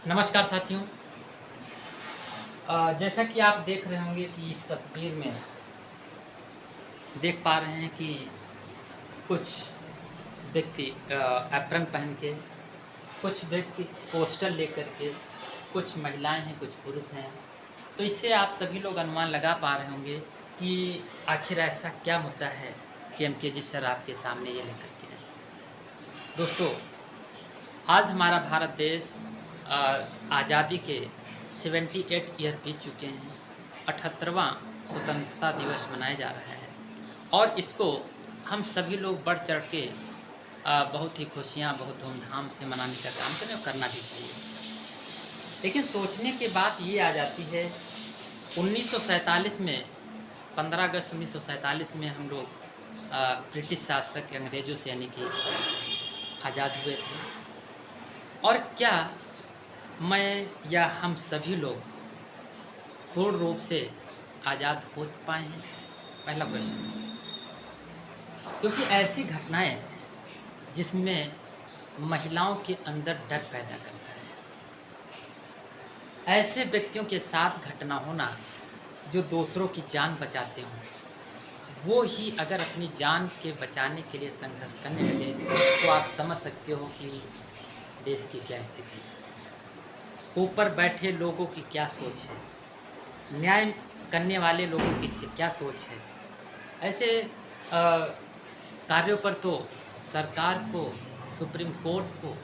नमस्कार साथियों। जैसा कि आप देख रहे होंगे कि इस तस्वीर में देख पा रहे हैं कि कुछ व्यक्ति एप्रन पहन के, कुछ व्यक्ति पोस्टर लेकर के, कुछ महिलाएं हैं, कुछ पुरुष हैं। तो इससे आप सभी लोग अनुमान लगा पा रहे होंगे कि आखिर ऐसा क्या मुद्दा है कि एमकेजी सर आपके सामने ये लेकर के आए। दोस्तों, आज हमारा भारत देश आज़ादी के 78 ईयर बीत चुके हैं। 78वां स्वतंत्रता दिवस मनाया जा रहा है और इसको हम सभी लोग बढ़ चढ़ के बहुत ही खुशियाँ, बहुत धूमधाम से मनाने का काम करें और करना भी चाहिए। लेकिन सोचने की बात ये आ जाती है, 1947 में 15 अगस्त 1947 में हम लोग ब्रिटिश शासक अंग्रेज़ों से यानी कि आज़ाद हुए थे। और क्या मैं या हम सभी लोग पूर्ण रूप से आज़ाद हो पाए हैं? पहला क्वेश्चन। क्योंकि ऐसी घटनाएं जिसमें महिलाओं के अंदर डर पैदा करता है, ऐसे व्यक्तियों के साथ घटना होना जो दूसरों की जान बचाते हों, वो ही अगर अपनी जान के बचाने के लिए संघर्ष करने लगे तो आप समझ सकते हो कि देश की क्या स्थिति है। ऊपर बैठे लोगों की क्या सोच है, न्याय करने वाले लोगों की क्या सोच है। ऐसे कार्यों पर तो सरकार को, सुप्रीम कोर्ट को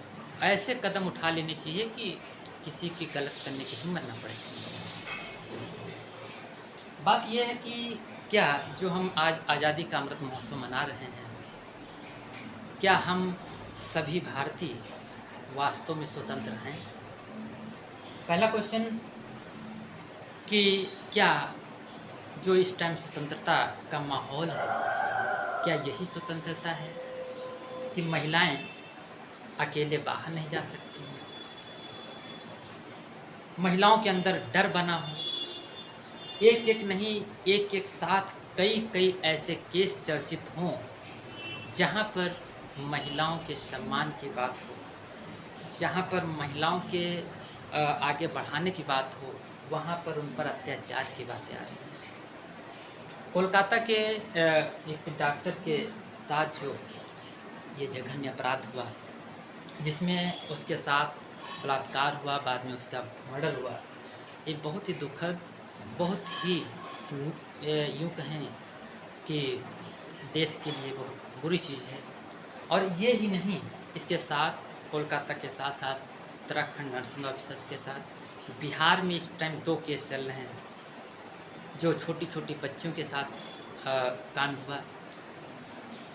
ऐसे कदम उठा लेने चाहिए कि किसी की गलत करने की हिम्मत ना पड़े। बात यह है कि क्या जो हम आज आज़ादी का अमृत महोत्सव मना रहे हैं, क्या हम सभी भारतीय वास्तव में स्वतंत्र हैं? पहला क्वेश्चन कि क्या जो इस टाइम स्वतंत्रता का माहौल है, क्या यही स्वतंत्रता है कि महिलाएं अकेले बाहर नहीं जा सकती हैं, महिलाओं के अंदर डर बना हो? एक एक नहीं, एक एक साथ कई ऐसे केस चर्चित हों जहां पर महिलाओं के सम्मान की बात हो, जहां पर महिलाओं के आगे बढ़ाने की बात हो, वहां पर उन पर अत्याचार की बातें आ रही हैं। कोलकाता के एक डॉक्टर के साथ जो ये जघन्य अपराध हुआ, जिसमें उसके साथ बलात्कार हुआ, बाद में उसका मर्डर हुआ, ये बहुत ही दुखद, बहुत ही यूँ कहें कि देश के लिए बहुत बुरी चीज़ है। और ये ही नहीं, इसके साथ कोलकाता के साथ साथ उत्तराखंड नर्सिंग ऑफिसर्स के साथ बिहार में इस टाइम 2 केस चल रहे हैं जो छोटी छोटी बच्चियों के साथ कांड हुआ।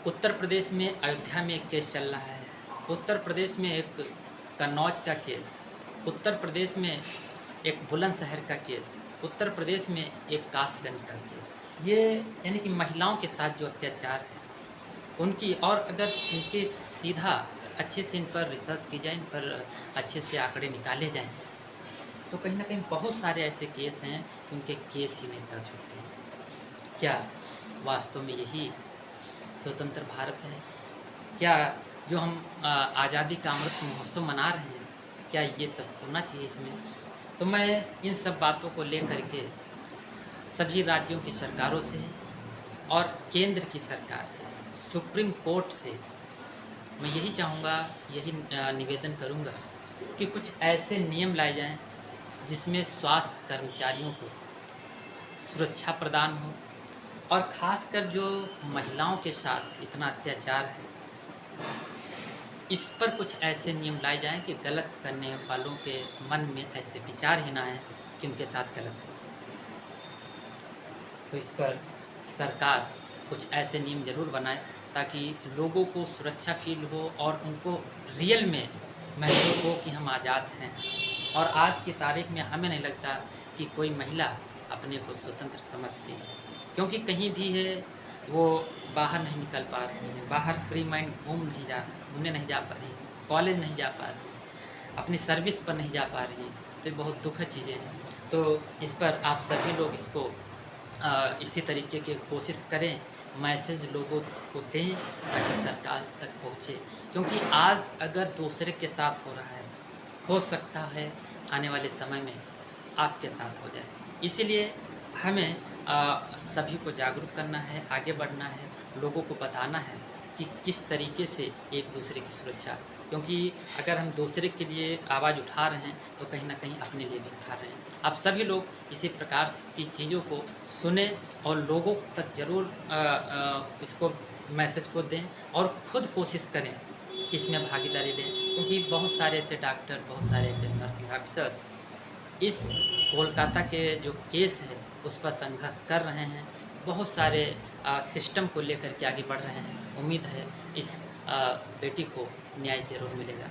उत्तर प्रदेश में अयोध्या में एक केस चल रहा है, उत्तर प्रदेश में एक कन्नौज का केस, उत्तर प्रदेश में एक बुलंदशहर का केस, उत्तर प्रदेश में एक कासगंज का केस। ये यानी कि महिलाओं के साथ जो अत्याचार है उनकी, और अगर इनके सीधा अच्छे से इन पर रिसर्च की जाए, इन पर अच्छे से आंकड़े निकाले जाएं, तो कहीं ना कहीं बहुत सारे ऐसे केस हैं उनके केस ही नहीं दर्ज होते हैं। क्या वास्तव में यही स्वतंत्र भारत है? क्या जो हम आज़ादी का अमृत महोत्सव मना रहे हैं, क्या ये सब होना चाहिए इसमें? तो मैं इन सब बातों को लेकर के सभी राज्यों की सरकारों से और केंद्र की सरकार से, सुप्रीम कोर्ट से मैं यही चाहूँगा, यही निवेदन करूँगा कि कुछ ऐसे नियम लाए जाएं जिसमें स्वास्थ्य कर्मचारियों को सुरक्षा प्रदान हो, और ख़ासकर जो महिलाओं के साथ इतना अत्याचार है, इस पर कुछ ऐसे नियम लाए जाएं कि गलत करने वालों के मन में ऐसे विचार ही ना आए कि उनके साथ गलत हो। तो इस पर सरकार कुछ ऐसे नियम ज़रूर बनाए ताकि लोगों को सुरक्षा फील हो और उनको रियल में महसूस हो कि हम आज़ाद हैं। और आज की तारीख में हमें नहीं लगता कि कोई महिला अपने को स्वतंत्र समझती है, क्योंकि कहीं भी है वो बाहर नहीं निकल पा रही हैं, बाहर फ्री माइंड घूमने नहीं जा पा रही, कॉलेज नहीं जा पा रही, अपनी सर्विस पर नहीं जा पा रही हैं। तो ये बहुत दुखद चीज़ें हैं। तो इस पर आप सभी लोग इसको इसी तरीके की कोशिश करें, मैसेज लोगों को दें ताकि सरकार तक पहुँचे। क्योंकि आज अगर दूसरे के साथ हो रहा है, हो सकता है आने वाले समय में आपके साथ हो जाए। इसीलिए हमें सभी को जागरूक करना है, आगे बढ़ना है, लोगों को बताना है कि किस तरीके से एक दूसरे की सुरक्षा, क्योंकि अगर हम दूसरे के लिए आवाज़ उठा रहे हैं तो कहीं न कहीं अपने लिए भी उठा रहे हैं। आप सभी लोग इसी प्रकार की चीज़ों को सुनें और लोगों तक ज़रूर इसको मैसेज को दें और खुद कोशिश करें कि इसमें भागीदारी लें, क्योंकि बहुत सारे ऐसे डॉक्टर, बहुत सारे ऐसे नर्सिंग ऑफ़िसर्स इस कोलकाता के जो केस है उस पर संघर्ष कर रहे हैं। बहुत सारे सिस्टम को लेकर के आगे बढ़ रहे हैं। उम्मीद है इस बेटी को न्याय ज़रूर मिलेगा।